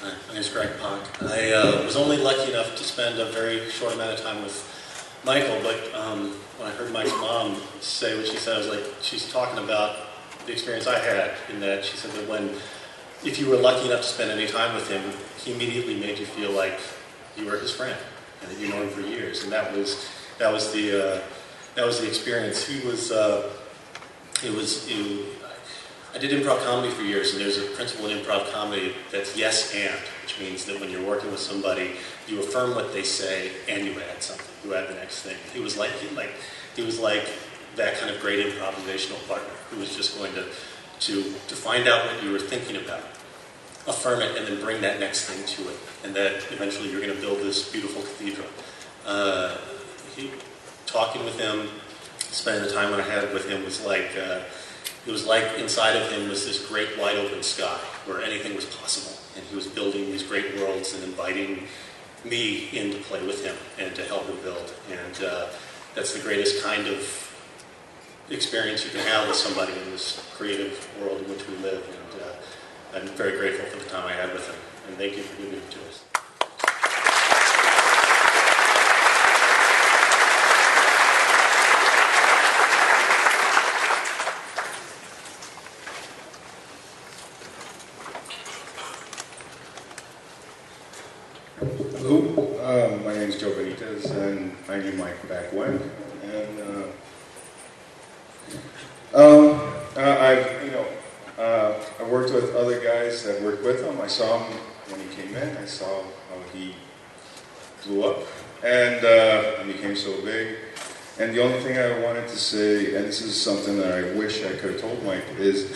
My name is Greg Ponk. I was only lucky enough to spend a very short amount of time with Michael, but when I heard Mike's mom say what she said, I was like, she's talking about the experience I had, in that she said that if you were lucky enough to spend any time with him, he immediately made you feel like you were his friend, and that you know him for years, and that was the experience. I did improv comedy for years, and there's a principle in improv comedy that's yes and, which means that when you're working with somebody, you affirm what they say and you add something. You add the next thing. He was like that kind of great improvisational partner who was just going to find out what you were thinking about, affirm it, and then bring that next thing to it, and that eventually you're going to build this beautiful cathedral. Talking with him, spending the time I had with him was like. It was like inside of him was this great wide open sky where anything was possible, and he was building these great worlds and inviting me in to play with him and to help him build. And that's the greatest kind of experience you can have with somebody in this creative world in which we live. And I'm very grateful for the time I had with him. And thank you for giving it to us. Hello, my name is Joe Benitez, and I knew Mike back when. And I worked with other guys that worked with him. I saw him when he came in. I saw how he blew up and became so big. And the only thing I wanted to say, and this is something that I wish I could have told Mike, is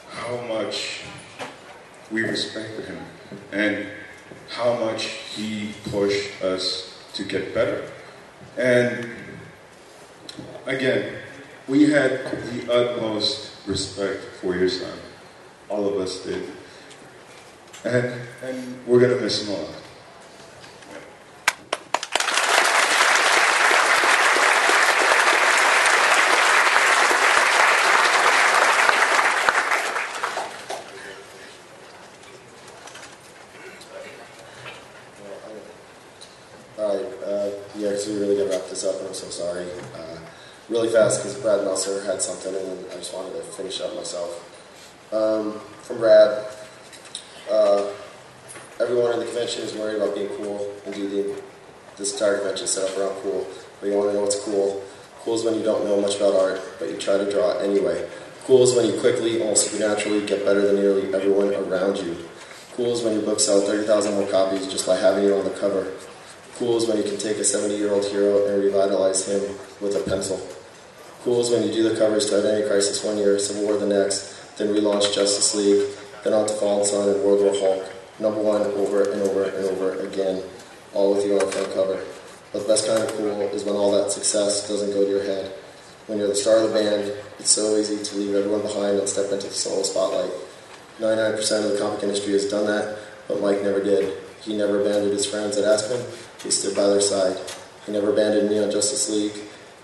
how much we respected him and how much he pushed us to get better. And again, we had the utmost respect for your son. All of us did. And we're going to miss him a lot. We really got to wrap this up, and I'm so sorry. Really fast, because Brad Meltzer had something, and I just wanted to finish up myself. From Brad, everyone in the convention is worried about being cool, and this entire convention is set up around cool. But you want to know what's cool? Cool is when you don't know much about art, but you try to draw it anyway. Cool is when you quickly, almost supernaturally, get better than nearly everyone around you. Cool is when your books sell 30,000 more copies just by having it on the cover. Cool is when you can take a 70-year-old hero and revitalize him with a pencil. Cool is when you do the covers to Identity Crisis one year, Civil War the next, then relaunch Justice League, then on to Fallen Sun and World War Hulk, #1 over and over and over again, all with you on the front cover. But the best kind of cool is when all that success doesn't go to your head. When you're the star of the band, it's so easy to leave everyone behind and step into the solo spotlight. 99% of the comic industry has done that, but Mike never did. He never abandoned his friends at Aspen. He stood by their side. He never abandoned me on Justice League.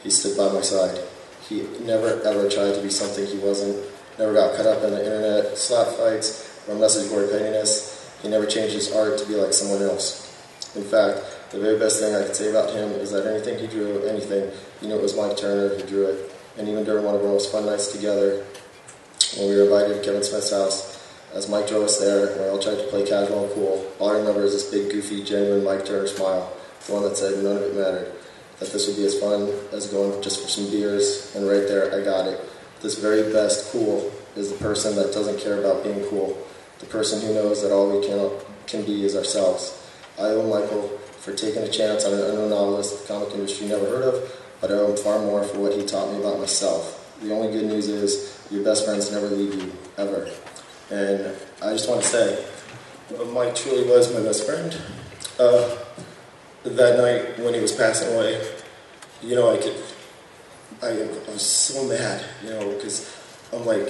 He stood by my side. He never ever tried to be something he wasn't. Never got caught up in the internet slap fights or message board pettiness. He never changed his art to be like someone else. In fact, the very best thing I could say about him is that anything he drew, you know it was Mike Turner who drew it. And even during one of our most fun nights together, when we were invited to Kevin Smith's house, as Mike drove us there, and we all tried to play casual and cool, all I remember is this big, goofy, genuine Mike Turner smile, the one that said none of it mattered, that this would be as fun as going just for some beers, and right there, I got it. This very best cool is the person that doesn't care about being cool, the person who knows that all we can be is ourselves. I owe Michael for taking a chance on an unknown novelist the comic industry never heard of, but I owe him far more for what he taught me about myself. The only good news is your best friends never leave you, ever. And I just want to say, Mike truly was my best friend. That night when he was passing away, you know, I was so mad, you know, because I'm like,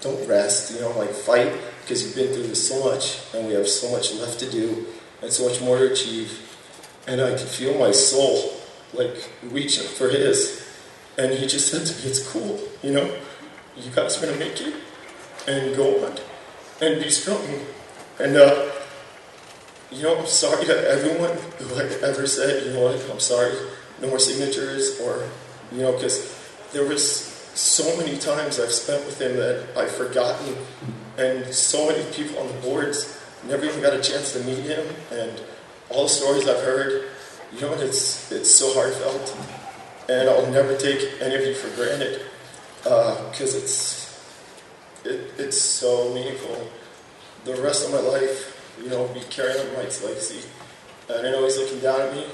don't rest, you know, like fight, because you've been through this so much, and we have so much left to do, and so much more to achieve. And I could feel my soul, like, reaching for his. And he just said to me, it's cool, you know, you guys are going to make it. And go on, and be strong, And, I'm sorry to everyone who I ever said, I'm sorry, no more signatures, or, because there was so many times I've spent with him that I've forgotten, and so many people on the boards never even got a chance to meet him, and all the stories I've heard, it's so heartfelt, and I'll never take any of you for granted, because it's so meaningful. The rest of my life, be carrying on Mike's legacy. And I know he's looking down at me,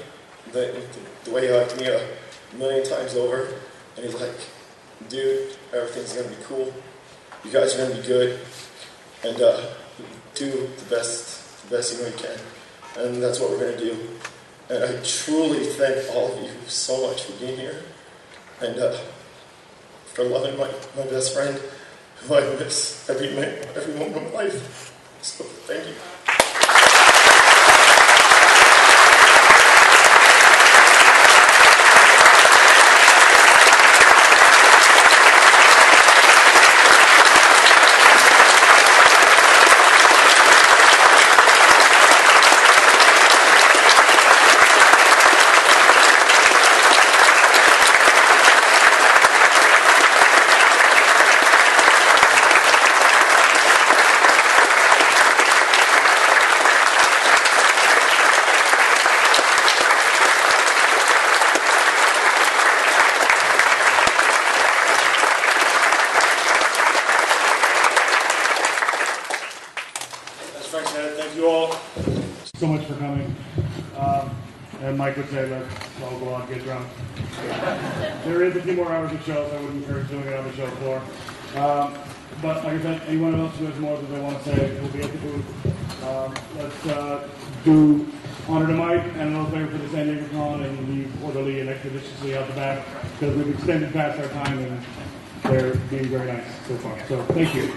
the way he liked me a million times over, and he's like, dude, everything's going to be cool. You guys are going to be good, and do the best you can. And that's what we're going to do. And I truly thank all of you so much for being here, and for loving my best friend, who I miss every minute, every moment of my life. So, thank you. Thank you all so much for coming. And Mike would say, let's all go out and get drunk. There is a few more hours of shows. I would encourage doing it on the show floor. But like I said, anyone else who has more that they want to say will be at the booth. Let's do honor to Mike and another favor for the San Diego Con and leave orderly and expeditiously out the back, because we've extended past our time and they're being very nice so far. So thank you.